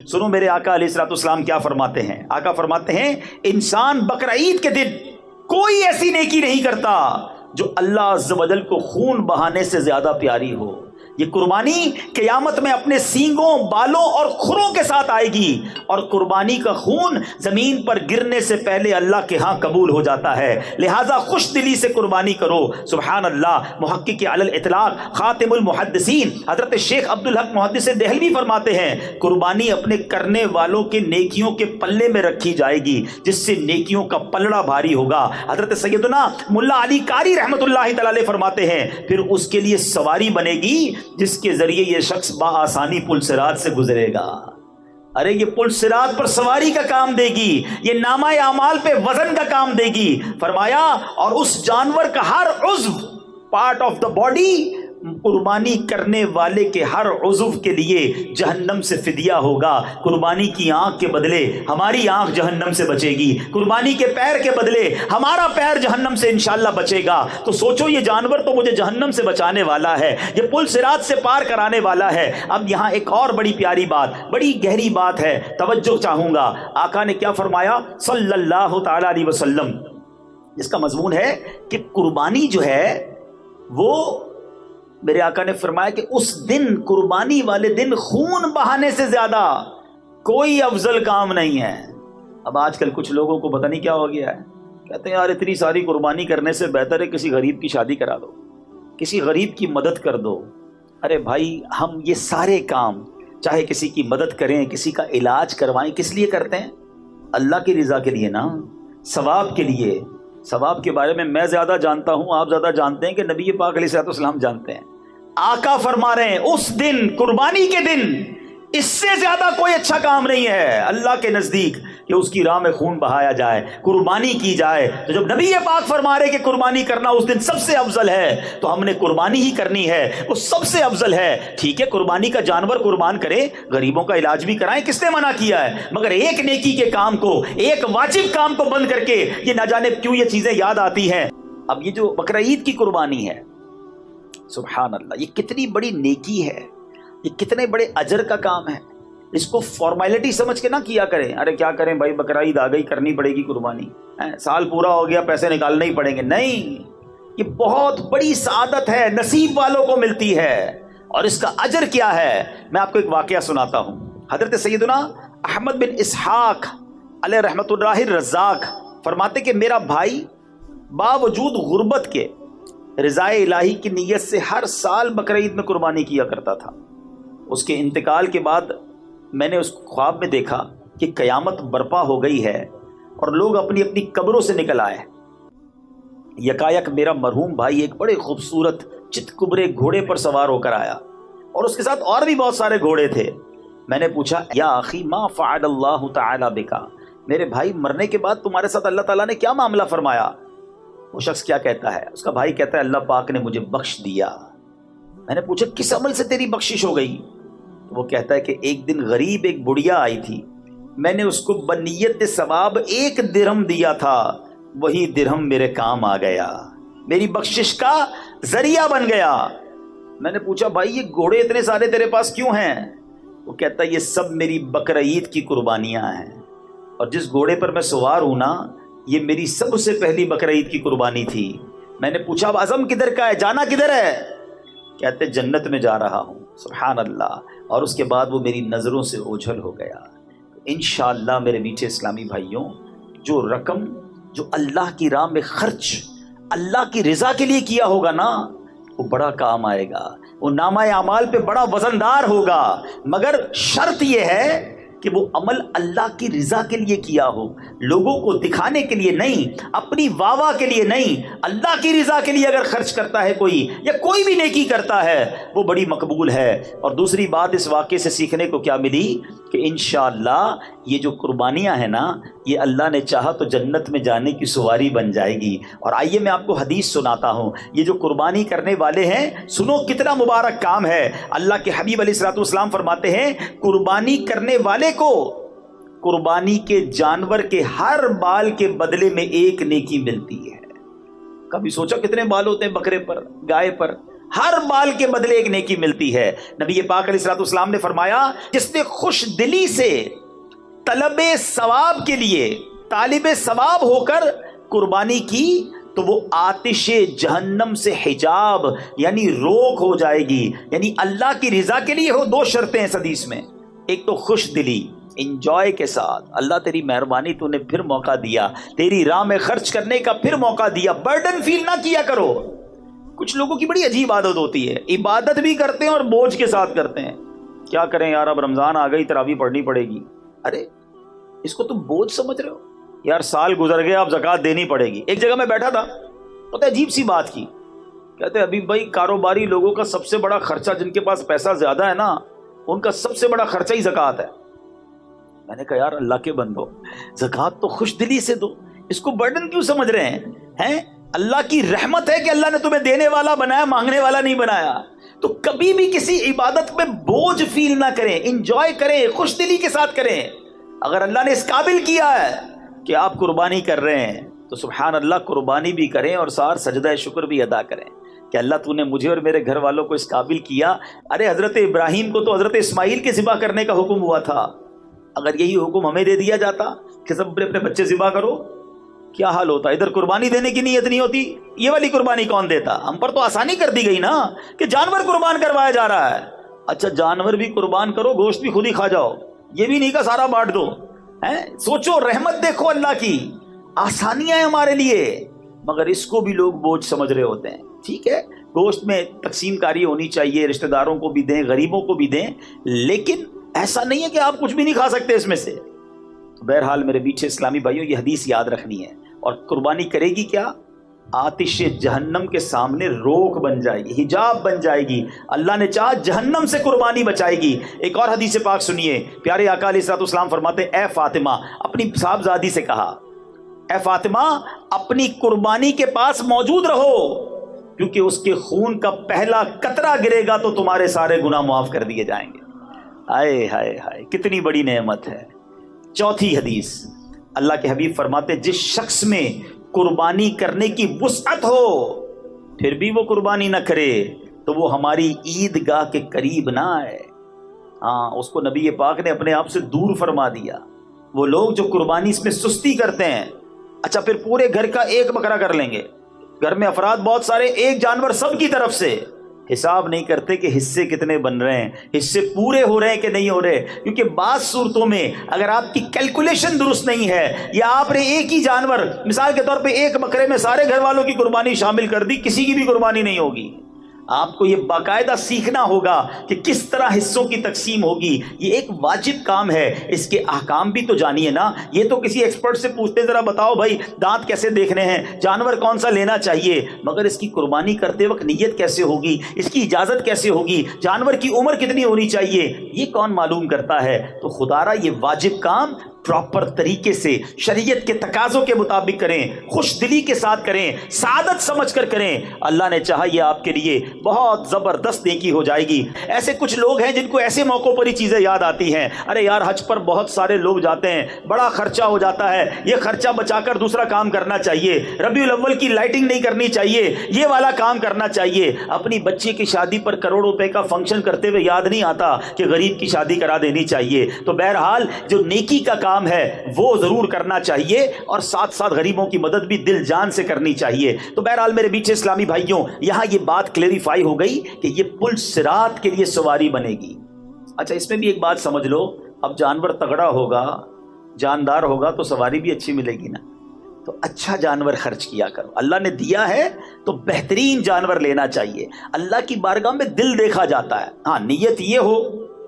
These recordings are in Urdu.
سنو میرے آقا علیہ الصلوۃ والسلام کیا فرماتے ہیں. آقا فرماتے ہیں انسان بقرعید کے دن کوئی ایسی نیکی نہیں کرتا جو اللہ عز و جل کو خون بہانے سے زیادہ پیاری ہو. یہ قربانی قیامت میں اپنے سینگوں، بالوں اور کھروں کے ساتھ آئے گی، اور قربانی کا خون زمین پر گرنے سے پہلے اللہ کے ہاں قبول ہو جاتا ہے. لہٰذا خوش دلی سے قربانی کرو. سبحان اللہ. محقق علی الاطلاق خاتم المحدثین حضرت شیخ عبدالحق محدث دہلوی فرماتے ہیں قربانی اپنے کرنے والوں کے نیکیوں کے پلے میں رکھی جائے گی جس سے نیکیوں کا پلڑا بھاری ہوگا. حضرت سیدنا ملا علی قاری رحمۃ اللہ تعالی علیہ فرماتے ہیں پھر اس کے لیے سواری بنے گی جس کے ذریعے یہ شخص بآسانی پل صراط سے گزرے گا. ارے یہ پل صراط پر سواری کا کام دے گی، یہ نامہ اعمال پہ وزن کا کام دے گی. فرمایا اور اس جانور کا ہر عضو، پارٹ آف دا باڈی، قربانی کرنے والے کے ہر عضو کے لیے جہنم سے فدیہ ہوگا. قربانی کی آنکھ کے بدلے ہماری آنکھ جہنم سے بچے گی، قربانی کے پیر کے بدلے ہمارا پیر جہنم سے انشاءاللہ بچے گا. تو سوچو یہ جانور تو مجھے جہنم سے بچانے والا ہے، یہ پل صراط سے پار کرانے والا ہے. اب یہاں ایک اور بڑی پیاری بات، بڑی گہری بات ہے، توجہ چاہوں گا. آقا نے کیا فرمایا صلی اللہ تعالی علیہ وسلم، جس کا مضمون ہے کہ قربانی جو ہے وہ، میرے آقا نے فرمایا کہ اس دن، قربانی والے دن، خون بہانے سے زیادہ کوئی افضل کام نہیں ہے. اب آج کل کچھ لوگوں کو پتہ نہیں کیا ہو گیا ہے، کہتے ہیں یار اتنی ساری قربانی کرنے سے بہتر ہے کسی غریب کی شادی کرا دو، کسی غریب کی مدد کر دو. ارے بھائی ہم یہ سارے کام، چاہے کسی کی مدد کریں، کسی کا علاج کروائیں، کس لیے کرتے ہیں؟ اللہ کی رضا کے لیے نا، ثواب کے لیے. ثواب کے بارے میں زیادہ جانتا ہوں، آپ زیادہ جانتے ہیں کہ نبی پاک علیہ الصلوۃ والسلام جانتے ہیں. آقا فرما رہے ہیں اس دن، قربانی کے دن، اس سے زیادہ کوئی اچھا کام نہیں ہے اللہ کے نزدیک کہ اس کی راہ میں خون بہایا جائے، قربانی کی جائے. تو جب نبی پاک فرما رہے کہ قربانی کرنا اس دن سب سے افضل ہے تو ہم نے قربانی ہی کرنی ہے، وہ سب سے افضل ہے. ٹھیک ہے قربانی کا جانور قربان کریں، غریبوں کا علاج بھی کرائیں، کس نے منع کیا ہے؟ مگر ایک نیکی کے کام کو، ایک واجب کام کو بند کر کے یہ نہ جانے کیوں یہ چیزیں یاد آتی ہیں. اب یہ جو بقرعید کی قربانی ہے، سبحان اللہ، یہ کتنی بڑی نیکی ہے، یہ کتنے بڑے اجر کا کام ہے. اس کو فارمیلٹی سمجھ کے نہ کیا کریں، ارے کیا کریں بھائی بقرعید آ گئی کرنی پڑے گی قربانی، سال پورا ہو گیا پیسے نکالنے ہی پڑیں گے. نہیں، یہ بہت بڑی سعادت ہے، نصیب والوں کو ملتی ہے. اور اس کا اجر کیا ہے، میں آپ کو ایک واقعہ سناتا ہوں. حضرت سیدنا احمد بن اسحاق علیہ رحمۃ اللہ الرزاق فرماتے کہ میرا بھائی باوجود غربت کے رضا الہی کی نیت سے ہر سال بقرعید میں قربانی کیا کرتا تھا. اس کے انتقال کے بعد میں نے اس خواب میں دیکھا کہ قیامت برپا ہو گئی ہے اور لوگ اپنی اپنی قبروں سے نکل آئے. یکایک میرا مرحوم بھائی ایک بڑے خوبصورت چتکبرے گھوڑے پر سوار ہو کر آیا اور اس کے ساتھ اور بھی بہت سارے گھوڑے تھے. میں نے پوچھا یا اخی ما فعل اللہ تعالی بکا، میرے بھائی مرنے کے بعد تمہارے ساتھ اللہ تعالیٰ نے کیا معاملہ فرمایا؟ وہ شخص کیا کہتا ہے؟ اس کا بھائی کہتا ہے اللہ پاک نے مجھے بخش دیا. میں نے پوچھا کس عمل سے تیری بخشش ہو گئی؟ وہ کہتا ہے کہ ایک دن غریب ایک بڑھیا آئی تھی، میں نے اس کو بنیت ثواب 1 درہم دیا تھا، وہی درہم میرے کام آ گیا، میری بخشش کا ذریعہ بن گیا. میں نے پوچھا بھائی یہ گھوڑے اتنے سارے تیرے پاس کیوں ہیں؟ وہ کہتا ہے یہ سب میری بقرعید کی قربانیاں ہیں، اور جس گھوڑے پر میں سوار ہوں نا یہ میری سب سے پہلی بقرعید کی قربانی تھی. میں نے پوچھا اب عزم کدھر کا ہے، جانا کدھر ہے؟ کہتے جنت میں جا رہا ہوں. سبحان اللہ. اور اس کے بعد وہ میری نظروں سے اوجھل ہو گیا. انشاءاللہ میرے میٹھے اسلامی بھائیوں، جو رقم جو اللہ کی راہ میں خرچ اللہ کی رضا کے لیے کیا ہوگا نا وہ بڑا کام آئے گا، وہ نامہ اعمال پہ بڑا وزندار ہوگا. مگر شرط یہ ہے کہ وہ عمل اللہ کی رضا کے لیے کیا ہو، لوگوں کو دکھانے کے لیے نہیں، اپنی واہ واہ کے لیے نہیں، اللہ کی رضا کے لیے اگر خرچ کرتا ہے کوئی یا کوئی بھی نیکی کرتا ہے وہ بڑی مقبول ہے. اور دوسری بات اس واقعے سے سیکھنے کو کیا ملی کہ انشاءاللہ یہ جو قربانیاں ہیں نا یہ اللہ نے چاہا تو جنت میں جانے کی سواری بن جائے گی. اور آئیے میں آپ کو حدیث سناتا ہوں. یہ جو قربانی کرنے والے ہیں سنو کتنا مبارک کام ہے. اللہ کے حبیب علیہ الصلوۃ والسلام فرماتے ہیں قربانی کرنے والے کو قربانی کے جانور کے ہر بال کے بدلے میں 1 نیکی ملتی ہے. کبھی سوچا کتنے بال ہوتے ہیں بکرے پر، گائے پر؟ ہر بال کے بدلے ایک نیکی ملتی ہے۔ نبی پاک علیہ الصلوۃ والسلام نے فرمایا جس نے خوش دلی سے طلب ثواب کے لیے طالب ثواب ہو کر قربانی کی تو وہ آتش جہنم سے حجاب یعنی روک ہو جائے گی، یعنی اللہ کی رضا کے لیے ہو۔ دو شرطیں ہیں اس حدیث میں، ایک تو خوش دلی، انجوائے کے ساتھ، اللہ تیری مہربانی تو نے پھر موقع دیا، تیری راہ میں خرچ کرنے کا پھر موقع دیا، برڈن فیل نہ کیا کرو۔ کچھ لوگوں کی بڑی عجیب عادت ہوتی ہے، عبادت بھی کرتے ہیں اور بوجھ کے ساتھ کرتے ہیں۔ کیا کریں یار، اب رمضان آ گئی، تراویح پڑھنی پڑے گی۔ ارے اس کو تم بوجھ سمجھ رہے ہو؟ یار سال گزر گیا، اب زکوٰۃ دینی پڑے گی۔ ایک جگہ میں بیٹھا تھا، پتہ عجیب سی بات کی، کہتے ابھی بھائی کاروباری لوگوں کا سب سے بڑا خرچہ، جن کے پاس پیسہ زیادہ ہے نا، ان کا سب سے بڑا خرچہ ہی زکوٰۃ ہے۔ میں نے کہا یار اللہ کے بندو، زکوٰۃ تو خوش دلی سے دو، اس کو برڈن کیوں سمجھ رہے ہیں؟ اللہ کی رحمت ہے کہ اللہ نے تمہیں دینے والا بنایا، مانگنے والا نہیں بنایا۔ تو کبھی بھی کسی عبادت میں بوجھ فیل نہ کریں، انجوائے کریں، خوش دلی کے ساتھ کریں۔ اگر اللہ نے اس قابل کیا ہے کہ آپ قربانی کر رہے ہیں تو سبحان اللہ، قربانی بھی کریں اور ساتھ سجدہ شکر بھی ادا کریں کہ اللہ تو نے مجھے اور میرے گھر والوں کو اس قابل کیا۔ ارے حضرت ابراہیم کو تو حضرت اسماعیل کے ذبح کرنے کا حکم ہوا تھا، اگر یہی حکم ہمیں دے دیا جاتا کہ سب اپنے بچے ذبح کرو، کیا حال ہوتا؟ ادھر قربانی دینے کی نیت نہیں ہوتی، یہ والی قربانی کون دیتا؟ ہم پر تو آسانی کر دی گئی نا کہ جانور قربان کروایا جا رہا ہے۔ اچھا جانور بھی قربان کرو، گوشت بھی خود ہی کھا جاؤ، یہ بھی نہیں کا سارا بانٹ دو۔ سوچو، رحمت دیکھو اللہ کی، آسانیاں ہیں ہمارے لیے، مگر اس کو بھی لوگ بوجھ سمجھ رہے ہوتے ہیں۔ ٹھیک ہے، گوشت میں تقسیم کاری ہونی چاہیے، رشتہ داروں کو بھی دیں، غریبوں کو بھی دیں، لیکن ایسا نہیں ہے کہ آپ کچھ بھی نہیں کھا سکتے اس میں سے۔ تو بہرحال میرے میٹھے اسلامی بھائیوں، یہ حدیث یاد رکھنی ہے۔ اور قربانی کرے گی کیا؟ آتش جہنم کے سامنے روک بن جائے گی، حجاب بن جائے گی۔ اللہ نے چاہا جہنم سے قربانی بچائے گی۔ ایک اور حدیث پاک سنیے، پیارے آقا علیہ الصلوۃ والسلام فرماتے ہیں، اے فاطمہ، اپنی صاحبزادی سے کہا، اے فاطمہ اپنی قربانی کے پاس موجود رہو، کیونکہ اس کے خون کا پہلا قطرہ گرے گا تو تمہارے سارے گناہ معاف کر دیے جائیں گے۔ ہائے ہائے ہائے، کتنی بڑی نعمت ہے۔ چوتھی حدیث، اللہ کے حبیب فرماتے جس شخص میں قربانی کرنے کی وسعت ہو پھر بھی وہ قربانی نہ کرے تو وہ ہماری عیدگاہ کے قریب نہ آئے۔ ہاں، اس کو نبی پاک نے اپنے آپ سے دور فرما دیا۔ وہ لوگ جو قربانی اس میں سستی کرتے ہیں، اچھا پھر پورے گھر کا ایک بکرا کر لیں گے، گھر میں افراد بہت سارے، ایک جانور سب کی طرف سے، حساب نہیں کرتے کہ حصے کتنے بن رہے ہیں، حصے پورے ہو رہے ہیں کہ نہیں ہو رہے۔ کیونکہ بعض صورتوں میں اگر آپ کی کیلکولیشن درست نہیں ہے، یا آپ نے ایک ہی جانور، مثال کے طور پہ ایک بکرے میں سارے گھر والوں کی قربانی شامل کر دی، کسی کی بھی قربانی نہیں ہوگی۔ آپ کو یہ باقاعدہ سیکھنا ہوگا کہ کس طرح حصوں کی تقسیم ہوگی، یہ ایک واجب کام ہے۔ اس کے احکام بھی تو جانیے نا، یہ تو کسی ایکسپرٹ سے پوچھتے ذرا بتاؤ بھائی دانت کیسے دیکھنے ہیں، جانور کون سا لینا چاہیے، مگر اس کی قربانی کرتے وقت نیت کیسے ہوگی، اس کی اجازت کیسے ہوگی، جانور کی عمر کتنی ہونی چاہیے، یہ کون معلوم کرتا ہے؟ تو خدارا یہ واجب کام پراپر طریقے سے شریعت کے تقاضوں کے مطابق کریں، خوش دلی کے ساتھ کریں، سعادت سمجھ کر کریں۔ اللہ نے چاہا یہ آپ کے لیے بہت زبردست نیکی ہو جائے گی۔ ایسے کچھ لوگ ہیں جن کو ایسے موقعوں پر ہی چیزیں یاد آتی ہیں، ارے یار حج پر بہت سارے لوگ جاتے ہیں، بڑا خرچہ ہو جاتا ہے، یہ خرچہ بچا کر دوسرا کام کرنا چاہیے، ربیع الاول کی لائٹنگ نہیں کرنی چاہیے، یہ والا کام کرنا چاہیے۔ اپنی بچی کی شادی پر کروڑ روپے کا فنکشن کرتے ہوئے یاد نہیں آتا کہ غریب کی شادی کرا دینی چاہیے۔ تو بہرحال جو نیکی کا کام ہے وہ ضرور کرنا چاہیے، اور ساتھ ساتھ غریبوں کی مدد بھی دل جان سے کرنی چاہیے۔ تو بہرحال میرے بیچ اسلامی بھائیوں، یہاں یہ بات کلیریفائی ہو گئی کہ یہ پل صراط کے لیے سواری بنے گی۔ اچھا اس میں بھی ایک بات سمجھ لو، اب جانور تگڑا ہوگا، جاندار ہوگا تو سواری بھی اچھی ملے گی نا۔ تو اچھا جانور خرچ کیا کرو، اللہ نے دیا ہے تو بہترین جانور لینا چاہیے۔ اللہ کی بارگاہ میں دل دیکھا جاتا ہے۔ ہاں نیت یہ ہو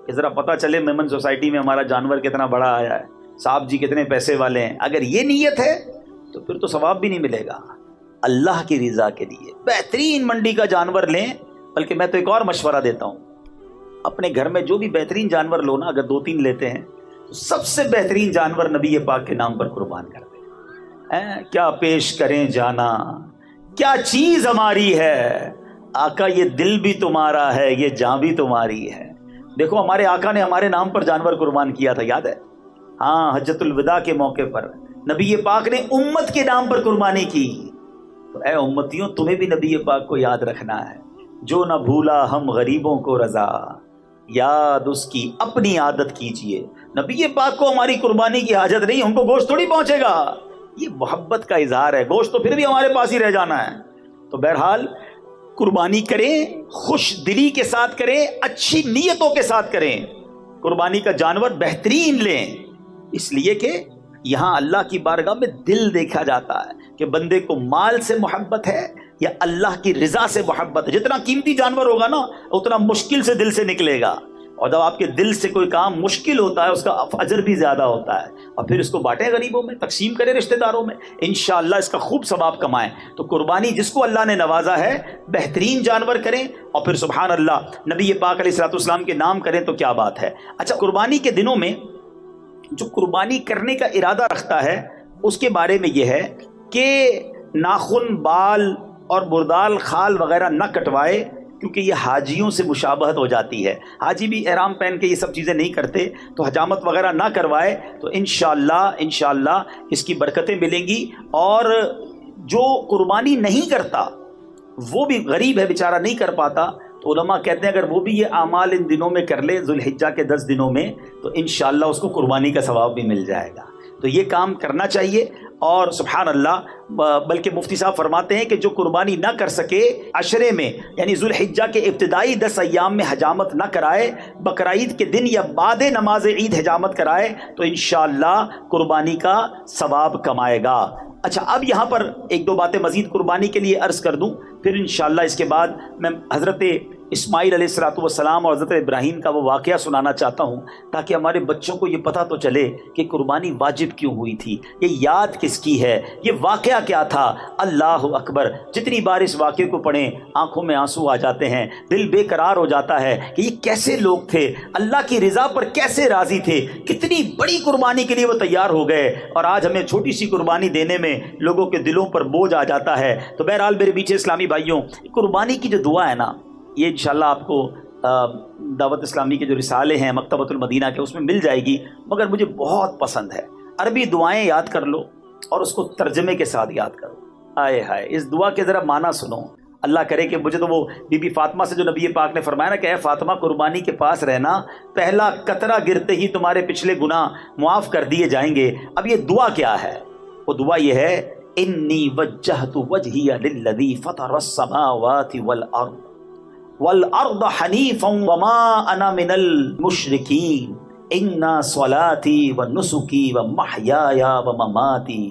کہ ذرا پتہ چلے میمن سوسائٹی میں ہمارا جانور کتنا بڑا آیا ہے، صاحب جی کتنے پیسے والے ہیں، اگر یہ نیت ہے تو پھر تو ثواب بھی نہیں ملے گا۔ اللہ کی رضا کے لیے بہترین منڈی کا جانور لیں، بلکہ میں تو ایک اور مشورہ دیتا ہوں، اپنے گھر میں جو بھی بہترین جانور لو نا، اگر 2-3 لیتے ہیں تو سب سے بہترین جانور نبی پاک کے نام پر قربان کر دیں۔ کیا پیش کریں جانا، کیا چیز ہماری ہے، آقا یہ دل بھی تمہارا ہے، یہ جان بھی تمہاری ہے۔ دیکھو ہمارے آقا نے ہمارے نام پر جانور قربان کیا تھا، یاد ہے؟ ہاں، حجۃ الوداع کے موقع پر نبی پاک نے امت کے نام پر قربانی کی۔ تو اے امتیوں، تمہیں بھی نبی پاک کو یاد رکھنا ہے، جو نہ بھولا ہم غریبوں کو رضا، یاد اس کی اپنی عادت کیجئے۔ نبی پاک کو ہماری قربانی کی حاجت نہیں، ہم کو گوشت تھوڑی پہنچے گا، یہ محبت کا اظہار ہے، گوشت تو پھر بھی ہمارے پاس ہی رہ جانا ہے۔ تو بہرحال قربانی کریں، خوش دلی کے ساتھ کریں، اچھی نیتوں کے ساتھ کریں، قربانی کا جانور بہترین لیں، اس لیے کہ یہاں اللہ کی بارگاہ میں دل دیکھا جاتا ہے کہ بندے کو مال سے محبت ہے یا اللہ کی رضا سے محبت ہے۔ جتنا قیمتی جانور ہوگا نا اتنا مشکل سے دل سے نکلے گا، اور جب آپ کے دل سے کوئی کام مشکل ہوتا ہے اس کا اجر بھی زیادہ ہوتا ہے، اور پھر اس کو بانٹیں غریبوں میں، تقسیم کریں رشتہ داروں میں، انشاءاللہ اس کا خوب ثواب کمائیں۔ تو قربانی جس کو اللہ نے نوازا ہے بہترین جانور کریں، اور پھر سبحان اللہ نبی پاک علیہ الصلوۃ والسلام کے نام کریں تو کیا بات ہے۔ اچھا، قربانی کے دنوں میں جو قربانی کرنے کا ارادہ رکھتا ہے اس کے بارے میں یہ ہے کہ ناخن، بال اور مردال خال وغیرہ نہ کٹوائے، کیونکہ یہ حاجیوں سے مشابہت ہو جاتی ہے، حاجی بھی احرام پہن کے یہ سب چیزیں نہیں کرتے، تو حجامت وغیرہ نہ کروائے تو انشاءاللہ اس کی برکتیں ملیں گی۔ اور جو قربانی نہیں کرتا وہ بھی غریب ہے بیچارہ، نہیں کر پاتا، تو علماء کہتے ہیں اگر وہ بھی یہ اعمال ان دنوں میں کر لے، ذوالحجہ کے 10 دنوں میں، تو انشاءاللہ اس کو قربانی کا ثواب بھی مل جائے گا۔ تو یہ کام کرنا چاہیے۔ اور سبحان اللہ، بلکہ مفتی صاحب فرماتے ہیں کہ جو قربانی نہ کر سکے عشرے میں، یعنی ذوالحجہ کے ابتدائی 10 ایام میں حجامت نہ کرائے، بقرعید کے دن یا بعد نماز عید حجامت کرائے تو انشاءاللہ قربانی کا ثواب کمائے گا۔ اچھا، اب یہاں پر ایک دو باتیں مزید قربانی کے لیے عرض کر دوں، پھر انشاءاللہ اس کے بعد میں حضرت اسماعیل علیہ السلام اور حضرت ابراہیم کا وہ واقعہ سنانا چاہتا ہوں، تاکہ ہمارے بچوں کو یہ پتہ تو چلے کہ قربانی واجب کیوں ہوئی تھی، یہ یاد کس کی ہے، یہ واقعہ کیا تھا۔ اللہ اکبر، جتنی بار اس واقعے کو پڑھیں آنکھوں میں آنسو آ جاتے ہیں، دل بے قرار ہو جاتا ہے کہ یہ کیسے لوگ تھے، اللہ کی رضا پر کیسے راضی تھے، کتنی بڑی قربانی کے لیے وہ تیار ہو گئے، اور آج ہمیں چھوٹی سی قربانی دینے میں لوگوں کے دلوں پر بوجھ آ جاتا ہے۔ تو بہرحال میرے پیچھے اسلامی بھائیوں، قربانی کی جو دعا ہے نا، یہ انشاءاللہ آپ کو دعوت اسلامی کے جو رسالے ہیں مکتبۃ المدینہ کے، اس میں مل جائے گی، مگر مجھے بہت پسند ہے۔ عربی دعائیں یاد کر لو اور اس کو ترجمے کے ساتھ یاد کرو۔ آئے ہائے، اس دعا کے ذرا معنی سنو۔ اللہ کرے کہ مجھے تو وہ بی بی فاطمہ سے جو نبی پاک نے فرمایا نا کہ اے فاطمہ قربانی کے پاس رہنا، پہلا قطرہ گرتے ہی تمہارے پچھلے گناہ معاف کر دیے جائیں گے۔ اب یہ دعا کیا ہے؟ وہ دعا یہ ہے، انی وجہت وجہی للذی فطر السماوات والارض حنیفا وما انا من المشرکین ان صلاتی ونسکی ومحیای ومماتی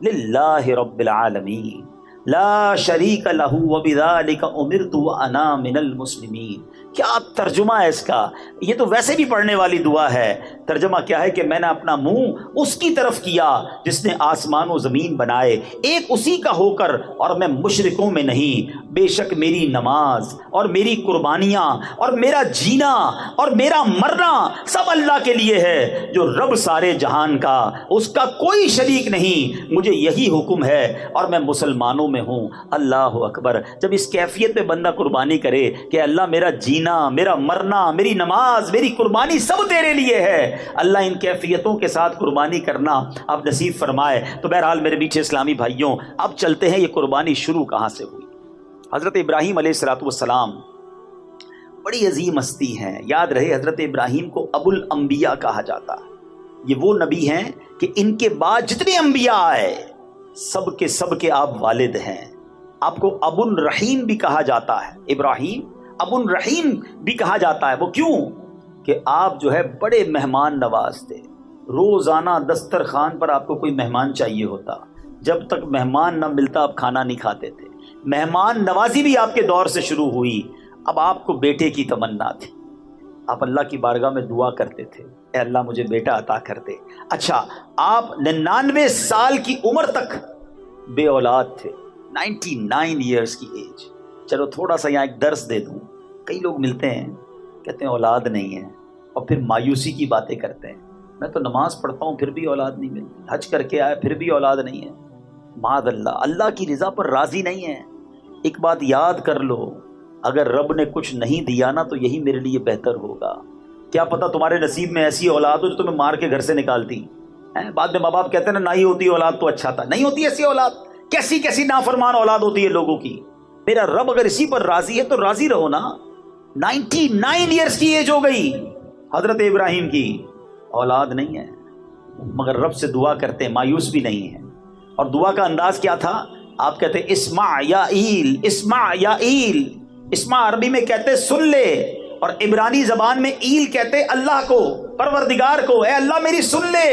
للہ رب العالمین لا شریک لہ وبذالک امرت وانا من المسلمین۔ کیا ترجمہ ہے اس کا؟ یہ تو ویسے بھی پڑھنے والی دعا ہے۔ ترجمہ کیا ہے کہ میں نے اپنا منہ اس کی طرف کیا جس نے آسمان و زمین بنائے، ایک اسی کا ہو کر، اور میں مشرکوں میں نہیں۔ بے شک میری نماز اور میری قربانیاں اور میرا جینا اور میرا مرنا سب اللہ کے لیے ہے جو رب سارے جہان کا، اس کا کوئی شریک نہیں۔ مجھے یہی حکم ہے اور میں مسلمانوں میں ہوں۔ اللہ اکبر۔ جب اس کیفیت میں بندہ قربانی کرے کہ اللہ میرا جینا، میرا مرنا، میری نماز، میری قربانی سب تیرے لیے ہے، اللہ ان کیفیتوں کے ساتھ قربانی کرنا اب نصیب فرمائے۔ تو بہرحال میرے پیچھے اسلامی بھائیوں، اب چلتے ہیں یہ قربانی شروع کہاں سے ہوئی۔ حضرت ابراہیم علیہ السلام بڑی عظیم ہستی ہیں، یاد رہے حضرت ابراہیم کو ابو الانبیاء کہا جاتا ہے۔ یہ وہ نبی ہیں کہ ان کے بعد جتنے انبیاء آئے سب کے آپ والد ہیں۔ آپ کو ابو الرحیم بھی کہا جاتا ہے، ابراہیم ابو الرحیم بھی کہا جاتا ہے۔ وہ کیوں؟ کہ آپ جو ہے بڑے مہمان نواز تھے، روزانہ دسترخوان پر آپ کو کوئی مہمان چاہیے ہوتا، جب تک مہمان نہ ملتا آپ کھانا نہیں کھاتے تھے۔ مہمان نوازی بھی آپ کے دور سے شروع ہوئی۔ اب آپ کو بیٹے کی تمنا تھی، آپ اللہ کی بارگاہ میں دعا کرتے تھے، اے اللہ مجھے بیٹا عطا کر دے۔ اچھا، آپ 99 سال کی عمر تک بے اولاد تھے، 99 ایئرس کی ایج۔ چلو تھوڑا سا یہاں ایک درس دے دوں، کئی لوگ ملتے ہیں کہتے ہیں اولاد نہیں ہے، اور پھر مایوسی کی باتیں کرتے ہیں، میں تو نماز پڑھتا ہوں پھر بھی اولاد نہیں ملتی، حج کر کے آیا پھر بھی اولاد نہیں ہے۔ معاذ اللہ، اللہ کی رضا پر راضی نہیں ہے۔ ایک بات یاد کر لو، اگر رب نے کچھ نہیں دیا نا تو یہی میرے لیے بہتر ہوگا۔ کیا پتہ تمہارے نصیب میں ایسی اولاد ہو جو تمہیں مار کے گھر سے نکالتی ہیں۔ بعد میں ماں باپ کہتے ہیں نا، نہ ہی ہوتی اولاد تو اچھا تھا۔ نہیں ہوتی ایسی اولاد، کیسی کیسی نافرمان اولاد ہوتی ہے لوگوں کی۔ میرا رب اگر اسی پر راضی ہے تو راضی رہو نا. 99 ایئرز کی ایج ہو گئی حضرت ابراہیم کی, اولاد نہیں ہے مگر رب سے دعا کرتے ہیں, مایوس بھی نہیں ہے. اور دعا کا انداز کیا تھا؟ آپ کہتے ہیں اسمع یا ایل, اسمع یا ایل. اسمع عربی میں کہتے سن لے, اور عبرانی زبان میں ایل کہتے اللہ کو, پروردگار کو, اے اللہ میری سن لے.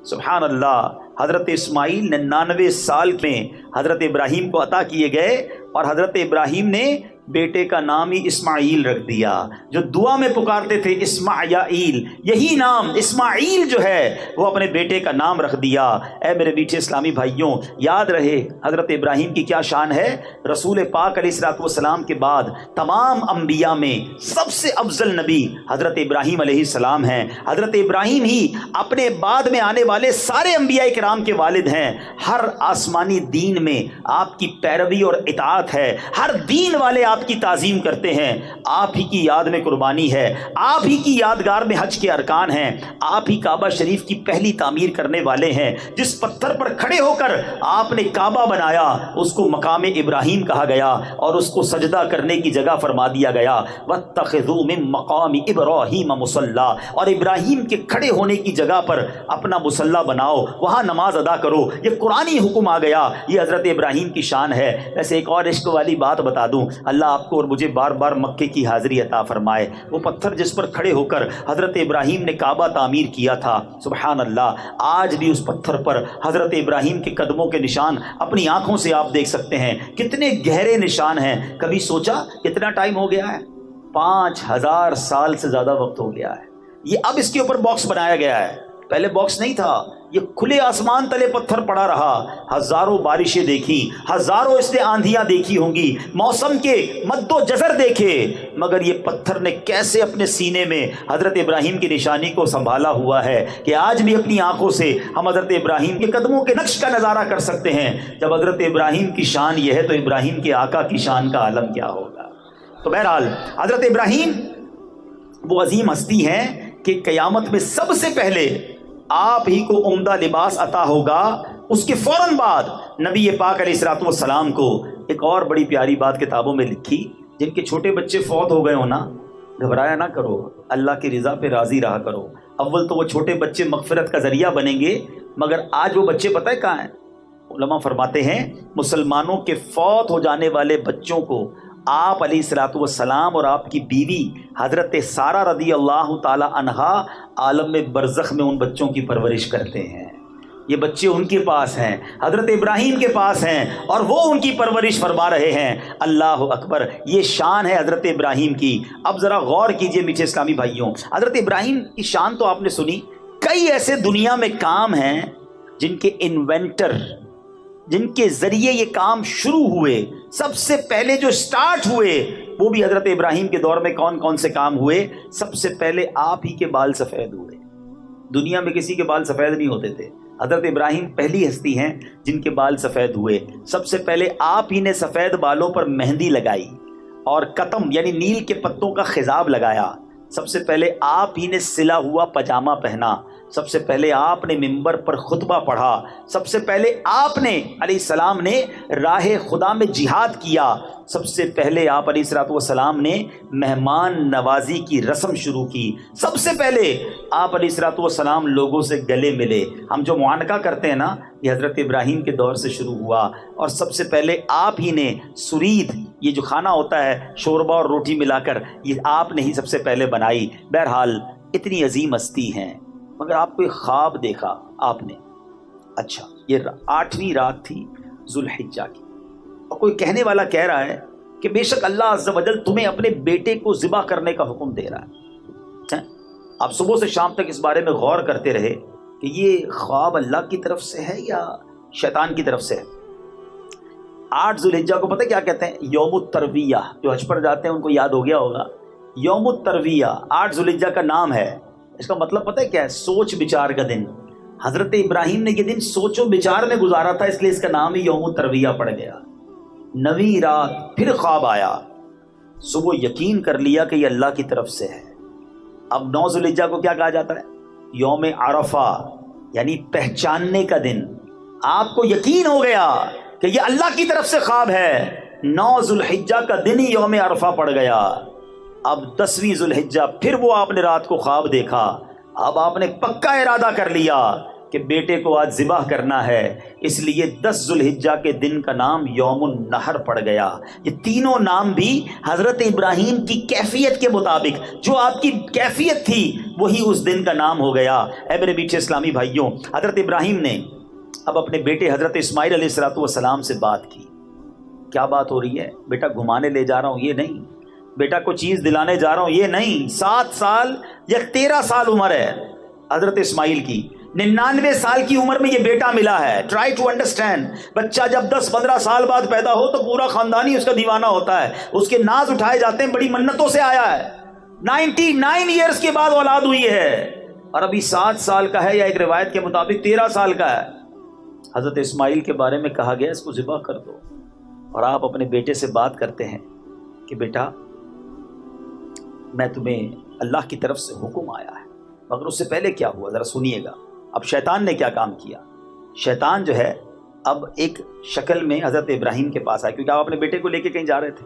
سبحان اللہ. حضرت اسماعیل 99 سال میں حضرت ابراہیم کو عطا کیے گئے, اور حضرت ابراہیم نے بیٹے کا نام ہی اسماعیل رکھ دیا. جو دعا میں پکارتے تھے اسمع یا ایل, یہی نام اسماعیل جو ہے وہ اپنے بیٹے کا نام رکھ دیا. اے میرے میٹھے اسلامی بھائیوں, یاد رہے حضرت ابراہیم کی کیا شان ہے. رسول پاک علیہ الصلوۃ والسلام کے بعد تمام انبیاء میں سب سے افضل نبی حضرت ابراہیم علیہ السلام ہیں. حضرت ابراہیم ہی اپنے بعد میں آنے والے سارے انبیاء کرام کے والد ہیں. ہر آسمانی دین میں آپ کی پیروی اور اطاعت ہے, ہر دین والے آپ کی تعظیم کرتے ہیں. آپ ہی کی یاد میں قربانی ہے, آپ ہی کی یادگار میں حج کے ارکان ہیں, آپ ہی کعبہ شریف کی پہلی تعمیر کرنے والے ہیں. جس پتھر پر کھڑے ہو کر آپ نے کعبہ بنایا اس کو مقام ابراہیم کہا گیا, اور اس کو سجدہ کرنے کی جگہ فرما دیا گیا. واتخذوا من مقام ابراہیم مصلی, اور ابراہیم کے کھڑے ہونے کی جگہ پر اپنا مصلی بناؤ, وہاں نماز ادا کرو. یہ قرآنی حکم آ گیا, یہ حضرت ابراہیم کی شان ہے. ویسے ایک اور عشق والی بات بتا دوں, اللہ آپ کو اور مجھے بار بار مکے کی حاضری عطا فرمائے. وہ پتھر جس پر کھڑے ہو کر حضرت ابراہیم نے کعبہ تعمیر کیا تھا, سبحان اللہ, آج بھی اس پتھر پر حضرت ابراہیم کے قدموں کے نشان اپنی آنکھوں سے آپ دیکھ سکتے ہیں. کتنے گہرے نشان ہیں. کبھی سوچا کتنا ٹائم ہو گیا ہے؟ 5000 سال سے زیادہ وقت ہو گیا ہے. یہ اب اس کے اوپر باکس بنایا گیا ہے, پہلے باکس نہیں تھا. یہ کھلے آسمان تلے پتھر پڑا رہا, ہزاروں بارشیں دیکھی, ہزاروں اس نے آندھیاں دیکھی ہوں گی, موسم کے مد و جزر دیکھے, مگر یہ پتھر نے کیسے اپنے سینے میں حضرت ابراہیم کی نشانی کو سنبھالا ہوا ہے کہ آج بھی اپنی آنکھوں سے ہم حضرت ابراہیم کے قدموں کے نقش کا نظارہ کر سکتے ہیں. جب حضرت ابراہیم کی شان یہ ہے تو ابراہیم کے آقا کی شان کا عالم کیا ہوگا. تو بہرحال حضرت ابراہیم وہ عظیم ہستی ہیں کہ قیامت میں سب سے پہلے آپ ہی کو عمدہ لباس عطا ہوگا. اس کے فوراً بعد نبی پاک علیہ الصلوۃ والسلام کو ایک اور بڑی پیاری بات کتابوں میں لکھی. جن کے چھوٹے بچے فوت ہو گئے ہو نا, گھبرایا نہ کرو, اللہ کی رضا پہ راضی رہا کرو. اول تو وہ چھوٹے بچے مغفرت کا ذریعہ بنیں گے, مگر آج وہ بچے پتہ ہے کہاں ہیں؟ علماء فرماتے ہیں مسلمانوں کے فوت ہو جانے والے بچوں کو آپ علیہ الصلوۃ والسلام اور آپ کی بیوی حضرت سارہ رضی اللہ تعالی عنہا عالم برزخ میں ان بچوں کی پرورش کرتے ہیں. یہ بچے ان کے پاس ہیں, حضرت ابراہیم کے پاس ہیں, اور وہ ان کی پرورش فرما رہے ہیں. اللہ اکبر, یہ شان ہے حضرت ابراہیم کی. اب ذرا غور کیجئے میٹھے اسلامی بھائیوں, حضرت ابراہیم کی شان تو آپ نے سنی. کئی ایسے دنیا میں کام ہیں جن کے انوینٹر, جن کے ذریعے یہ کام شروع ہوئے, سب سے پہلے جو سٹارٹ ہوئے وہ بھی حضرت ابراہیم کے دور میں کون کون سے کام ہوئے؟ سب سے پہلے آپ ہی کے بال سفید ہوئے. دنیا میں کسی کے بال سفید نہیں ہوتے تھے, حضرت ابراہیم پہلی ہستی ہیں جن کے بال سفید ہوئے. سب سے پہلے آپ ہی نے سفید بالوں پر مہندی لگائی اور قطم یعنی نیل کے پتوں کا خضاب لگایا. سب سے پہلے آپ ہی نے سلا ہوا پاجامہ پہنا. سب سے پہلے آپ نے منبر پر خطبہ پڑھا. سب سے پہلے آپ نے علیہ السلام نے راہ خدا میں جہاد کیا. سب سے پہلے آپ علیہ الصلوۃ والسلام نے مہمان نوازی کی رسم شروع کی. سب سے پہلے آپ علیہ الصلوۃ والسلام لوگوں سے گلے ملے. ہم جو معانقہ کرتے ہیں نا, یہ حضرت ابراہیم کے دور سے شروع ہوا. اور سب سے پہلے آپ ہی نے سرید, یہ جو کھانا ہوتا ہے شوربہ اور روٹی ملا کر, یہ آپ نے ہی سب سے پہلے بنائی. بہرحال اتنی عظیم ہستی ہیں, مگر آپ کو ایک خواب دیکھا آپ نے. اچھا, یہ 8ویں رات تھی ذوالحجہ کی, اور کوئی کہنے والا کہہ رہا ہے کہ بے شک اللہ عز و جل تمہیں اپنے بیٹے کو ذبح کرنے کا حکم دے رہا ہے. آپ صبح سے شام تک اس بارے میں غور کرتے رہے کہ یہ خواب اللہ کی طرف سے ہے یا شیطان کی طرف سے ہے. 8 ذوالحجہ کو پتہ کیا کہتے ہیں؟ یوم الترویہ. جو حج پر جاتے ہیں ان کو یاد ہو گیا ہوگا, یوم الترویہ 8 ذوالحجہ کا نام ہے. اس کا مطلب پتہ ہے کیا ہے؟ سوچ بچار کا دن. حضرت ابراہیم نے یہ دن سوچ و بچار میں گزارا تھا, اس لیے اس کا نام ہی یوم الترویہ پڑ گیا. 9ویں رات پھر خواب آیا. صبح یقین کر لیا کہ یہ اللہ کی طرف سے ہے. اب 9 ذوالحجہ کو کیا کہا جاتا ہے؟ یوم عرفہ, یعنی پہچاننے کا دن. آپ کو یقین ہو گیا کہ یہ اللہ کی طرف سے خواب ہے. 9 ذوالحجہ کا دن ہی یوم عرفہ پڑ گیا. اب 10ویں ذوالحجہ پھر وہ آپ نے رات کو خواب دیکھا. اب آپ نے پکا ارادہ کر لیا کہ بیٹے کو آج ذبح کرنا ہے، اس لیے 10 ذوالحجہ کے دن کا نام یوم النحر پڑ گیا. یہ تینوں نام بھی حضرت ابراہیم کی کیفیت کے مطابق، جو آپ کی کیفیت تھی وہی اس دن کا نام ہو گیا. اے میرے میٹھے اسلامی بھائیوں، حضرت ابراہیم نے اب اپنے بیٹے حضرت اسماعیل علیہ السلام سے بات کی. کیا بات ہو رہی ہے؟ بیٹا گھمانے لے جا رہا ہوں یہ نہیں، بیٹا کو چیز دلانے جا رہا ہوں یہ نہیں. 7 سال یا 13 سال عمر ہے حضرت اسماعیل کی، 99 سال کی عمر میں یہ بیٹا ملا ہے. Try to understand. بچہ جب 10-15 سال بعد پیدا ہو تو پورا خاندان ہی اس کا دیوانہ ہوتا ہے، اس کے ناز اٹھائے جاتے ہیں، بڑی منتوں سے آیا ہے. 99 ایئرز کے بعد اولاد ہوئی ہے اور ابھی 7 سال کا ہے، یا ایک روایت کے مطابق 13 سال کا ہے. حضرت اسماعیل کے بارے میں کہا گیا اس کو ذبح کر دو، اور آپ اپنے بیٹے سے بات کرتے ہیں کہ بیٹا میں تمہیں اللہ کی طرف سے حکم آیا ہے. مگر اس سے پہلے کیا ہوا ذرا سنیے گا. اب شیطان نے کیا کام کیا؟ شیطان جو ہے اب ایک شکل میں حضرت ابراہیم کے پاس آیا، کیونکہ آپ اپنے بیٹے کو لے کے کہیں جا رہے تھے.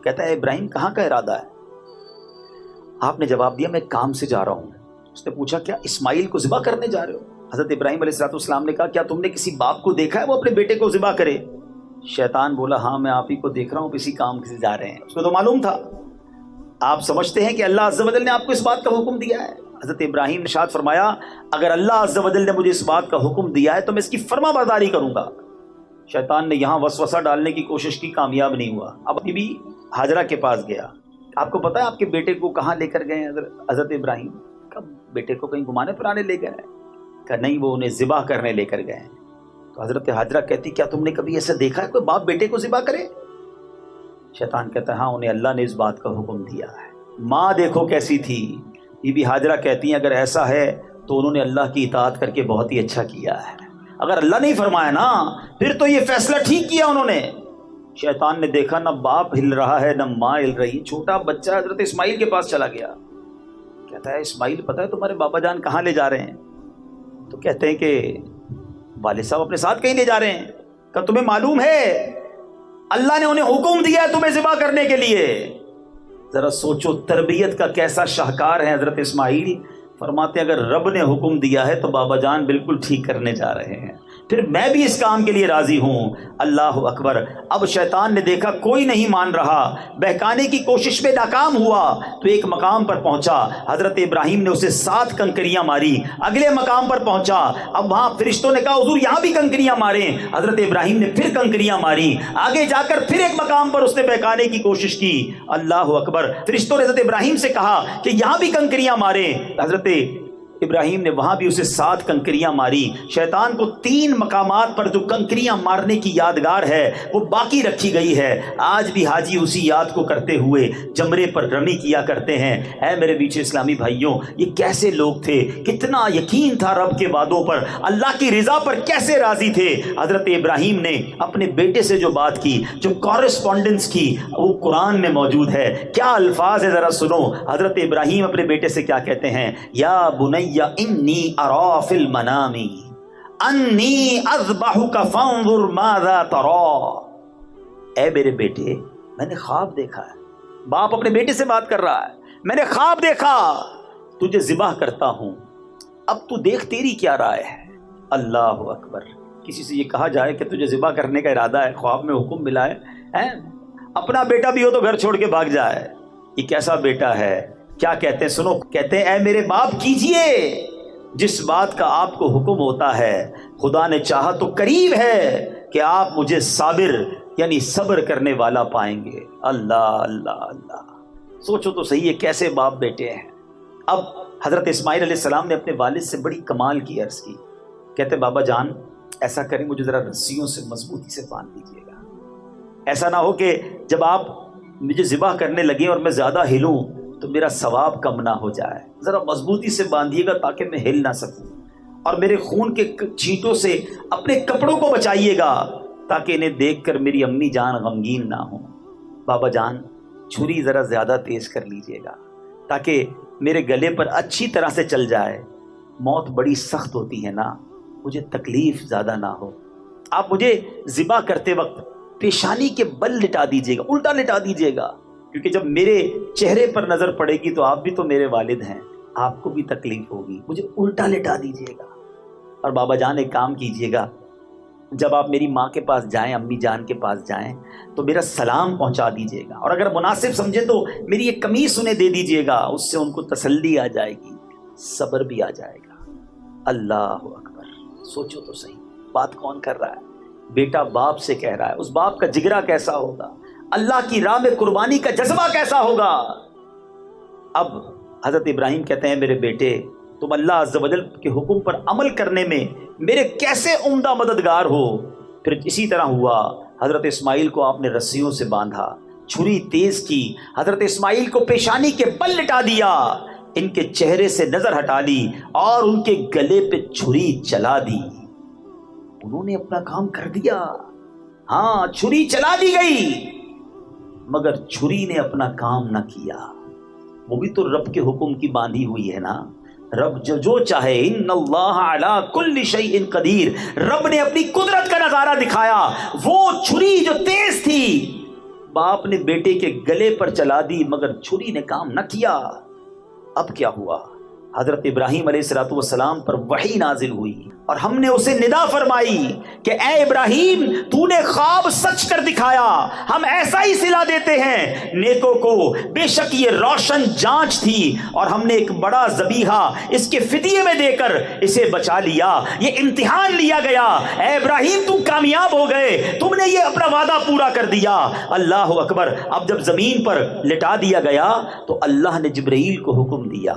کہتا ہے ابراہیم کہاں کا ارادہ ہے؟ آپ نے جواب دیا میں کام سے جا رہا ہوں. اس نے پوچھا کیا اسماعیل کو ذبح کرنے جا رہے ہو؟ حضرت ابراہیم علیہ السلام نے کہا کیا تم نے کسی باپ کو دیکھا ہے وہ اپنے بیٹے کو ذبح کرے؟ شیطان بولا ہاں میں آپ ہی کو دیکھ رہا ہوں، کسی کام سے جا رہے ہیں. اس کو تو معلوم تھا. آپ سمجھتے ہیں کہ اللہ عز و جل نے آپ کو اس بات کا حکم دیا ہے؟ حضرت ابراہیم نے ارشاد فرمایا اگر اللہ عز و جل نے مجھے اس بات کا حکم دیا ہے تو میں اس کی فرما برداری کروں گا. شیطان نے یہاں وسوسہ ڈالنے کی کوشش کی، کامیاب نہیں ہوا. اب بی بی ہاجرہ کے پاس گیا. آپ کو پتا ہے آپ کے بیٹے کو کہاں لے کر گئے حضرت ابراہیم؟ کب بیٹے کو کہیں گھمانے پھرانے لے گئے؟ کہ نہیں، وہ انہیں ذبح کرنے لے کر گئے. تو حضرت ہاجرہ کہتی کیا تم نے کبھی ایسا دیکھا ہے کوئی باپ بیٹے کو ذبح کرے؟ شیطان کہتا ہے ہاں انہیں اللہ نے اس بات کا حکم دیا ہے. ماں دیکھو کیسی تھی. بی بی ہاجرہ کہتی ہیں اگر ایسا ہے تو انہوں نے اللہ کی اطاعت کر کے بہت ہی اچھا کیا ہے. اگر اللہ نہیں فرمایا نا پھر تو یہ فیصلہ ٹھیک کیا انہوں نے. شیطان نے دیکھا نہ باپ ہل رہا ہے نہ ماں ہل رہی، چھوٹا بچہ حضرت اسماعیل کے پاس چلا گیا. کہتا ہے اسماعیل پتہ ہے تمہارے بابا جان کہاں لے جا رہے ہیں؟ تو کہتے ہیں کہ والد صاحب اپنے ساتھ کہیں لے جا رہے ہیں. کہ تمہیں معلوم ہے اللہ نے انہیں حکم دیا ہے تمہیں ذبح کرنے کے لیے. ذرا سوچو تربیت کا کیسا شاہکار ہے حضرت اسماعیل. فرماتے ہیں اگر رب نے حکم دیا ہے تو بابا جان بالکل ٹھیک کرنے جا رہے ہیں، پھر میں بھی اس کام کے لیے راضی ہوں. اللہ اکبر. اب شیطان نے دیکھا کوئی نہیں مان رہا، بہکانے کی کوشش میں ناکام ہوا تو ایک مقام پر پہنچا. حضرت ابراہیم نے اسے 7 کنکریاں ماری. اگلے مقام پر پہنچا، اب وہاں فرشتوں نے کہا حضور یہاں بھی کنکریاں ماریں. حضرت ابراہیم نے پھر کنکریاں ماری. آگے جا کر پھر ایک مقام پر اس نے بہکانے کی کوشش کی. اللہ اکبر. فرشتوں نے حضرت ابراہیم سے کہا کہ یہاں بھی کنکریاں ماریں. حضرت ابراہیم نے وہاں بھی اسے 7 کنکریاں ماری. شیطان کو 3 مقامات پر جو کنکریاں مارنے کی یادگار ہے وہ باقی رکھی گئی ہے. آج بھی حاجی اسی یاد کو کرتے ہوئے جمرے پر رمی کیا کرتے ہیں. اے میرے بیچ اسلامی بھائیوں، یہ کیسے لوگ تھے، کتنا یقین تھا رب کے وعدوں پر، اللہ کی رضا پر کیسے راضی تھے. حضرت ابراہیم نے اپنے بیٹے سے جو بات کی، جو کورسپونڈنس کی، وہ قرآن میں موجود ہے. کیا الفاظ ہے ذرا سنو. حضرت ابراہیم اپنے بیٹے سے کیا کہتے ہیں؟ یا بنی انی ارا فی المنام انی اذبحک فانظر ماذا تری. اے میرے بیٹے میں نے خواب دیکھا ہے. باپ اپنے بیٹے سے بات کر رہا ہے. میں نے خواب دیکھا تجھے ذبح کرتا ہوں، اب تو دیکھ تیری کیا رائے ہے. اللہ اکبر. کسی سے یہ کہا جائے کہ تجھے ذبح کرنے کا ارادہ ہے، خواب میں حکم ملا ہے، اپنا بیٹا بھی ہو تو گھر چھوڑ کے بھاگ جائے. یہ کیسا بیٹا ہے. کیا کہتے ہیں سنو. کہتے ہیں اے میرے باپ کیجئے جس بات کا آپ کو حکم ہوتا ہے، خدا نے چاہا تو قریب ہے کہ آپ مجھے صابر یعنی صبر کرنے والا پائیں گے. اللہ اللہ اللہ. سوچو تو صحیح ہے کیسے باپ بیٹے ہیں. اب حضرت اسماعیل علیہ السلام نے اپنے والد سے بڑی کمال کی عرض کی. کہتے بابا جان ایسا کریں مجھے ذرا رسیوں سے مضبوطی سے باندھ دیجیے گا. ایسا نہ ہو کہ جب آپ مجھے ذبح کرنے لگیں اور میں زیادہ ہلوں تو میرا ثواب کم نہ ہو جائے. ذرا مضبوطی سے باندھیے گا تاکہ میں ہل نہ سکوں، اور میرے خون کے چھینٹوں سے اپنے کپڑوں کو بچائیے گا تاکہ انہیں دیکھ کر میری امی جان غمگین نہ ہوں. بابا جان چھری ذرا زیادہ تیز کر لیجیے گا تاکہ میرے گلے پر اچھی طرح سے چل جائے. موت بڑی سخت ہوتی ہے نا، مجھے تکلیف زیادہ نہ ہو. آپ مجھے ذبح کرتے وقت پیشانی کے بل لٹا دیجیے گا، الٹا لٹا دیجیے گا، کیونکہ جب میرے چہرے پر نظر پڑے گی تو آپ بھی تو میرے والد ہیں، آپ کو بھی تکلیف ہوگی، مجھے الٹا لٹا دیجیے گا۔ اور بابا جان ایک کام کیجیے گا، جب آپ میری ماں کے پاس جائیں، امی جان کے پاس جائیں، تو میرا سلام پہنچا دیجیے گا، اور اگر مناسب سمجھیں تو میری ایک قمیص انہیں دے دیجیے گا، اس سے ان کو تسلی آ جائے گی، صبر بھی آ جائے گا۔ اللہ اکبر! سوچو تو صحیح، بات کون کر رہا ہے؟ بیٹا باپ سے کہہ رہا ہے، اس باپ کا جگرا کیسا ہوگا، اللہ کی راہ میں قربانی کا جذبہ کیسا ہوگا۔ اب حضرت ابراہیم کہتے ہیں، میرے بیٹے تم اللہ عز و جل کے حکم پر عمل کرنے میں میرے کیسے عمدہ مددگار ہو۔ پھر اسی طرح ہوا، حضرت اسماعیل کو آپ نے رسیوں سے باندھا، چھری تیز کی، حضرت اسماعیل کو پیشانی کے بل لٹا دیا، ان کے چہرے سے نظر ہٹا لی اور ان کے گلے پہ چھری چلا دی۔ انہوں نے اپنا کام کر دیا، ہاں چھری چلا دی گئی، مگر چھری نے اپنا کام نہ کیا۔ وہ بھی تو رب کے حکم کی باندھی ہوئی ہے نا، رب جو چاہے، ان اللہ علی کل شیء قدیر، رب نے اپنی قدرت کا نظارہ دکھایا۔ وہ چھری جو تیز تھی باپ نے بیٹے کے گلے پر چلا دی، مگر چھری نے کام نہ کیا۔ اب کیا ہوا؟ حضرت ابراہیم علیہ السلام پر وحی نازل ہوئی اور ہم نے اسے ندا فرمائی کہ اے ابراہیم تو نے خواب سچ کر دکھایا، ہم ایسا ہی صلہ دیتے ہیں نیکوں کو، بے شک یہ روشن جانچ تھی اور ہم نے ایک بڑا ذبیحہ اس کے فدیے میں دے کر اسے بچا لیا، یہ امتحان لیا گیا۔ اے ابراہیم تم کامیاب ہو گئے، تم نے یہ اپنا وعدہ پورا کر دیا۔ اللہ اکبر! اب جب زمین پر لٹا دیا گیا تو اللہ نے جبرائیل کو حکم دیا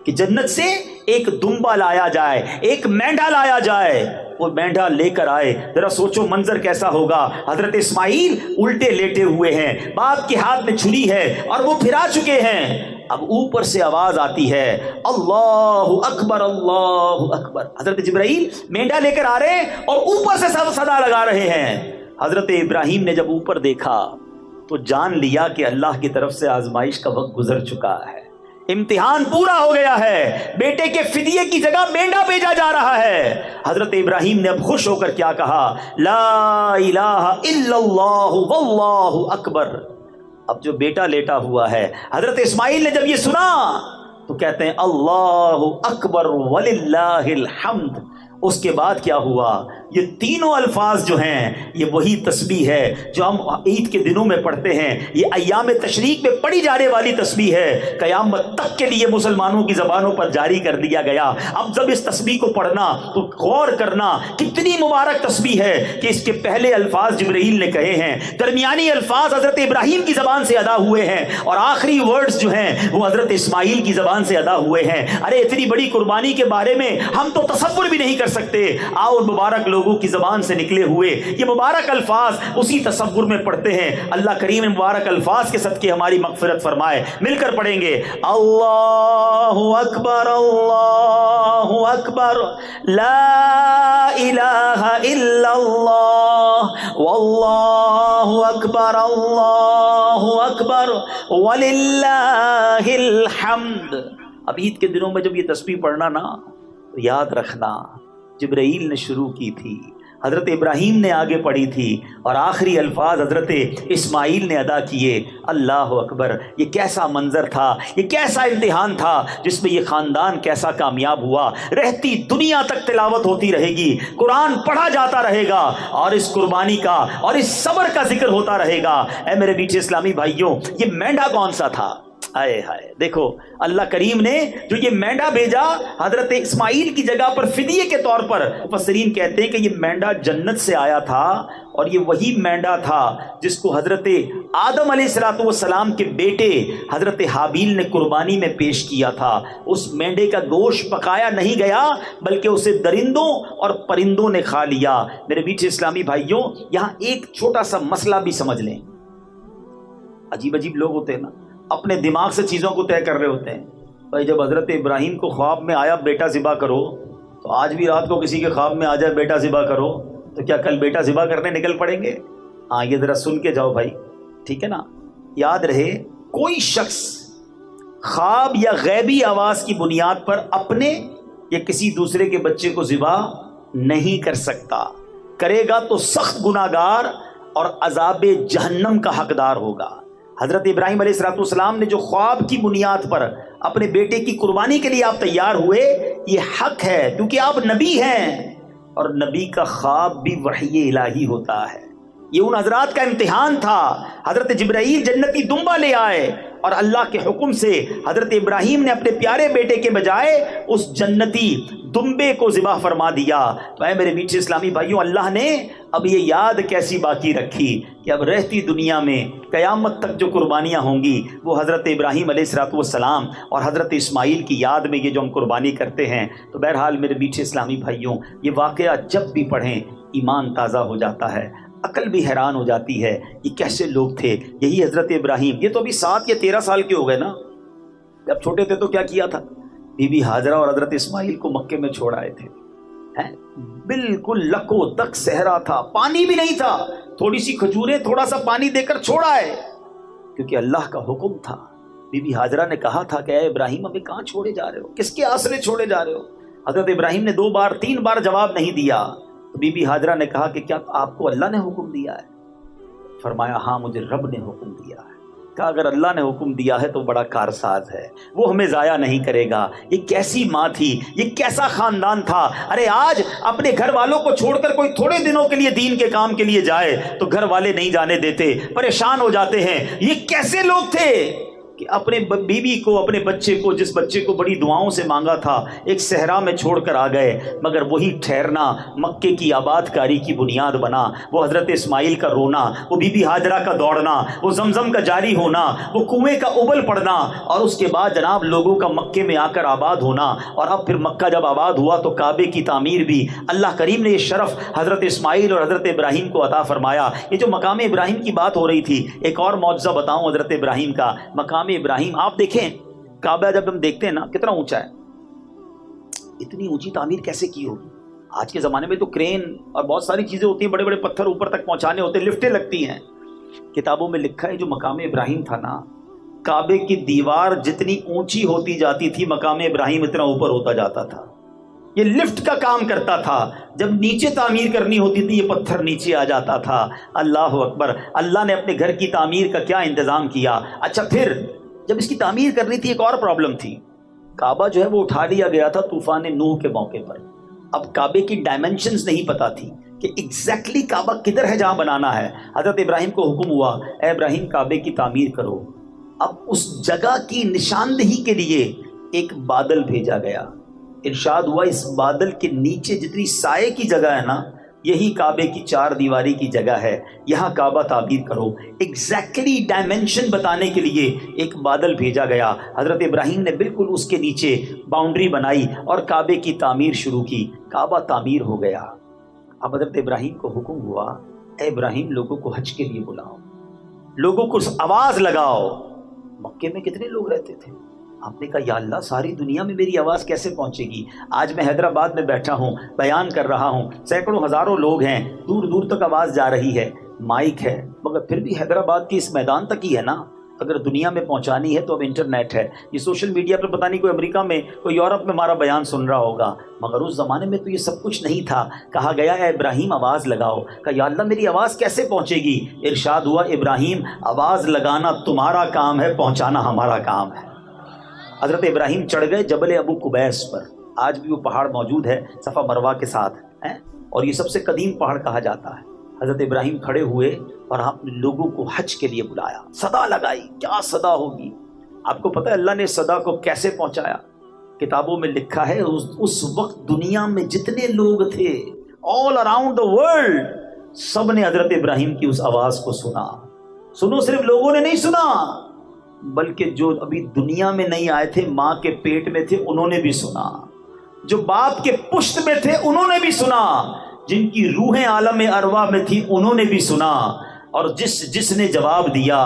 کہ جنت سے ایک دمبا لایا جائے، ایک مینڈا لایا جائے۔ وہ مینڈا لے کر آئے، ذرا سوچو منظر کیسا ہوگا۔ حضرت اسماعیل الٹے لیٹے ہوئے ہیں، باپ کے ہاتھ میں چھری ہے اور وہ پھرا چکے ہیں۔ اب اوپر سے آواز آتی ہے، اللہ اکبر اللہ اکبر۔ حضرت جبرائیل مینڈا لے کر آ رہے ہیں اور اوپر سے صدا لگا رہے ہیں۔ حضرت ابراہیم نے جب اوپر دیکھا تو جان لیا کہ اللہ کی طرف سے آزمائش کا وقت گزر چکا ہے، امتحان پورا ہو گیا ہے، بیٹے کے فدیے کی جگہ مینڈا بھیجا جا رہا ہے۔ حضرت ابراہیم نے اب خوش ہو کر کیا کہا، لا الہ الا اللہ واللہ اکبر۔ اب جو بیٹا لیٹا ہوا ہے، حضرت اسماعیل نے جب یہ سنا تو کہتے ہیں اللہ اکبر وللہ الحمد۔ اس کے بعد کیا ہوا؟ یہ تینوں الفاظ جو ہیں یہ وہی تسبیح ہے جو ہم عید کے دنوں میں پڑھتے ہیں، یہ ایام تشریق میں پڑھی جانے والی تسبیح ہے، قیامت تک کے لیے مسلمانوں کی زبانوں پر جاری کر دیا گیا۔ اب جب اس تسبیح کو پڑھنا تو غور کرنا کتنی مبارک تسبیح ہے کہ اس کے پہلے الفاظ جبرائیل نے کہے ہیں، درمیانی الفاظ حضرت ابراہیم کی زبان سے ادا ہوئے ہیں اور آخری ورڈز جو ہیں وہ حضرت اسماعیل کی زبان سے ادا ہوئے ہیں۔ ارے اتنی بڑی قربانی کے بارے میں ہم تو تصور بھی نہیں کر سکتے، آؤ مبارک لوگوں کی زبان سے نکلے ہوئے یہ مبارک الفاظ اسی تصور میں پڑھتے ہیں۔ اللہ کریم مبارک الفاظ کے صدقے ہماری مغفرت فرمائے۔ مل کر پڑھیں گے، اللہ اکبر لا الہ الا اللہ واللہ اکبر وللہ الحمد۔ اب عید کے دنوں میں جب یہ تسبیح پڑھنا نا تو یاد رکھنا جبرائیل نے شروع کی تھی، حضرت ابراہیم نے آگے پڑھی تھی اور آخری الفاظ حضرت اسماعیل نے ادا کیے۔ اللہ اکبر! یہ کیسا منظر تھا، یہ کیسا امتحان تھا جس میں یہ خاندان کیسا کامیاب ہوا۔ رہتی دنیا تک تلاوت ہوتی رہے گی، قرآن پڑھا جاتا رہے گا اور اس قربانی کا اور اس صبر کا ذکر ہوتا رہے گا۔ اے میرے میٹھے اسلامی بھائیوں، یہ مینڈا کون سا تھا؟ ہائے ہائے! دیکھو اللہ کریم نے جو یہ مینڈا بھیجا حضرت اسماعیل کی جگہ پر فدیے کے طور پر، مفسرین کہتے ہیں کہ یہ مینڈا جنت سے آیا تھا اور یہ وہی مینڈا تھا جس کو حضرت آدم علیہ السلام کے بیٹے حضرت حابیل نے قربانی میں پیش کیا تھا۔ اس مینڈے کا گوشت پکایا نہیں گیا بلکہ اسے درندوں اور پرندوں نے کھا لیا۔ میرے میٹھے اسلامی بھائیوں، یہاں ایک چھوٹا سا مسئلہ بھی سمجھ لیں۔ عجیب عجیب لوگ ہوتے ہیں نا، اپنے دماغ سے چیزوں کو طے کر رہے ہوتے ہیں۔ بھائی جب حضرت ابراہیم کو خواب میں آیا بیٹا ذبح کرو، تو آج بھی رات کو کسی کے خواب میں آ جائے بیٹا ذبح کرو تو کیا کل بیٹا ذبح کرنے نکل پڑیں گے؟ ہاں یہ ذرا سن کے جاؤ بھائی، ٹھیک ہے نا؟ یاد رہے کوئی شخص خواب یا غیبی آواز کی بنیاد پر اپنے یا کسی دوسرے کے بچے کو ذبح نہیں کر سکتا، کرے گا تو سخت گناہگار اور عذاب جہنم کا حقدار ہوگا۔ حضرت ابراہیم علیہ السلام نے جو خواب کی بنیاد پر اپنے بیٹے کی قربانی کے لیے آپ تیار ہوئے، یہ حق ہے کیونکہ آپ نبی ہیں، اور نبی کا خواب بھی وحی الہی ہوتا ہے۔ یہ ان حضرات کا امتحان تھا۔ حضرت جبرائیل جنتی دمبا لے آئے اور اللہ کے حکم سے حضرت ابراہیم نے اپنے پیارے بیٹے کے بجائے اس جنتی دمبے کو ذبح فرما دیا۔ تو اے میرے میٹھے اسلامی بھائیوں، اللہ نے اب یہ یاد کیسی باقی رکھی کہ اب رہتی دنیا میں قیامت تک جو قربانیاں ہوں گی وہ حضرت ابراہیم علیہ السلام اور حضرت اسماعیل کی یاد میں یہ جو ہم قربانی کرتے ہیں۔ تو بہرحال میرے میٹھے اسلامی بھائیوں، یہ واقعہ جب بھی پڑھیں ایمان تازہ ہو جاتا ہے، عقل بھی حیران ہو جاتی ہے، یہ کیسے لوگ تھے۔ یہی حضرت ابراہیم، یہ تو ابھی 7 یا 13 سال کے ہو گئے نا، جب چھوٹے تھے تو کیا کیا تھا؟ بی بی ہاجرہ اور حضرت اسماعیل کو مکے میں چھوڑ آئے تھے، بالکل لکو تک صحرا تھا، پانی بھی نہیں تھا، تھوڑی سی کھجوریں تھوڑا سا پانی دے کر چھوڑا ہے، کیونکہ اللہ کا حکم تھا۔ بی بی ہاجرہ نے کہا تھا کہ اے ابراہیم ہمیں کہاں چھوڑے جا رہے ہو، کس کے آسرے چھوڑے جا رہے ہو؟ حضرت ابراہیم نے 2 بار 3 بار جواب نہیں دیا۔ تو بی بی ہاجرہ نے کہا کہ کیا آپ کو اللہ نے حکم دیا ہے؟ فرمایا ہاں مجھے رب نے حکم دیا ہے۔ کہا اگر اللہ نے حکم دیا ہے تو بڑا کارساز ہے، وہ ہمیں ضائع نہیں کرے گا۔ یہ کیسی ماں تھی، یہ کیسا خاندان تھا۔ ارے آج اپنے گھر والوں کو چھوڑ کر کوئی تھوڑے دنوں کے لیے دین کے کام کے لیے جائے تو گھر والے نہیں جانے دیتے، پریشان ہو جاتے ہیں۔ یہ کیسے لوگ تھے کہ اپنے بیوی کو، اپنے بچے کو، جس بچے کو بڑی دعاؤں سے مانگا تھا، ایک صحرا میں چھوڑ کر آ گئے، مگر وہی ٹھہرنا مکے کی آباد کاری کی بنیاد بنا۔ وہ حضرت اسماعیل کا رونا، وہ بی بی ہاجرہ کا دوڑنا، وہ زمزم کا جاری ہونا، وہ کنویں کا ابل پڑنا، اور اس کے بعد جناب لوگوں کا مکے میں آ کر آباد ہونا۔ اور اب پھر مکہ جب آباد ہوا تو کعبے کی تعمیر بھی اللہ کریم نے یہ شرف حضرت اسماعیل اور حضرت ابراہیم کو عطا فرمایا۔ یہ جو مقام ابراہیم کی بات ہو رہی تھی، ایک اور معجزہ بتاؤں حضرت ابراہیم کا۔ مقام ابراہیم آپ دیکھیں، کعبہ جب ہم دیکھتے ہیں نا کتنا اونچا ہے، اتنی اونچی تعمیر کیسے کی ہوگی؟ آج کے زمانے میں تو کرین اور بہت ساری چیزیں ہوتی ہیں، بڑے بڑے پتھر اوپر تک پہنچانے ہوتے ہیں، لفٹیں لگتی ہیں۔ کتابوں میں لکھا ہے جو مقام ابراہیم تھا نا، کعبے کی دیوار جتنی اونچی ہوتی جاتی تھی مقام ابراہیم اتنا اوپر ہوتا جاتا تھا۔ یہ لفٹ کا کام کرتا تھا، جب نیچے تعمیر کرنی ہوتی تھی یہ پتھر نیچے آ جاتا تھا۔ اللہ اکبر، اللہ نے اپنے گھر کی تعمیر کا کیا انتظام کیا۔ اچھا پھر جب اس کی تعمیر کرنی تھی ایک اور پرابلم تھی، کعبہ جو ہے وہ اٹھا لیا گیا تھا طوفان نوح کے موقع پر۔ اب کعبے کی ڈائمنشنز نہیں پتا تھی کہ ایگزیکٹلی کعبہ کدھر ہے جہاں بنانا ہے۔ حضرت ابراہیم کو حکم ہوا اے ابراہیم کعبے کی تعمیر کرو۔ اب اس جگہ کی نشاندہی کے لیے ایک بادل بھیجا گیا۔ ارشاد ہوا اس بادل کے نیچے جتنی سائے کی جگہ ہے نا، یہی کعبے کی 4 دیواری کی جگہ ہے، یہاں کعبہ تعمیر کرو۔ ایگزیکٹلی ڈائمنشن بتانے کے لیے ایک بادل بھیجا گیا۔ حضرت ابراہیم نے بالکل اس کے نیچے باؤنڈری بنائی اور کعبے کی تعمیر شروع کی۔ کعبہ تعمیر ہو گیا۔ اب حضرت ابراہیم کو حکم ہوا اے ابراہیم لوگوں کو حج کے لیے بلاؤ، لوگوں کو آواز لگاؤ۔ مکے میں کتنے لوگ رہتے تھے؟ آپ نے کہا یا اللہ ساری دنیا میں میری آواز کیسے پہنچے گی؟ آج میں حیدرآباد میں بیٹھا ہوں، بیان کر رہا ہوں، سینکڑوں ہزاروں لوگ ہیں، دور دور تک آواز جا رہی ہے، مائک ہے، مگر پھر بھی حیدرآباد کی اس میدان تک ہی ہے نا۔ اگر دنیا میں پہنچانی ہے تو اب انٹرنیٹ ہے، یہ سوشل میڈیا پر پتہ نہیں کوئی امریکہ میں کوئی یورپ میں ہمارا بیان سن رہا ہوگا، مگر اس زمانے میں تو یہ سب کچھ نہیں تھا۔ کہا گیا اے ابراہیم آواز لگاؤ۔ کہا یا اللہ میری آواز کیسے پہنچے گی؟ ارشاد ہوا ابراہیم آواز لگانا تمہارا کام ہے، پہنچانا ہمارا کام ہے۔ حضرت ابراہیم چڑھ گئے جبل ابو قبیس پر، آج بھی وہ پہاڑ موجود ہے صفا مروہ کے ساتھ ہے، اور یہ سب سے قدیم پہاڑ کہا جاتا ہے۔ حضرت ابراہیم کھڑے ہوئے اور آپ نے لوگوں کو حج کے لیے بلایا، صدا لگائی۔ کیا صدا ہوگی؟ آپ کو پتہ ہے اللہ نے صدا کو کیسے پہنچایا؟ کتابوں میں لکھا ہے اس وقت دنیا میں جتنے لوگ تھے آل اراؤنڈ دا ورلڈ، سب نے حضرت ابراہیم کی اس آواز کو سنا۔ سنو، صرف لوگوں نے نہیں سنا بلکہ جو ابھی دنیا میں نہیں آئے تھے، ماں کے پیٹ میں تھے، انہوں نے بھی سنا، جو باپ کے پشت میں تھے انہوں نے بھی سنا، جن کی روحیں عالم ارواح میں تھی انہوں نے بھی سنا۔ اور جس نے جواب دیا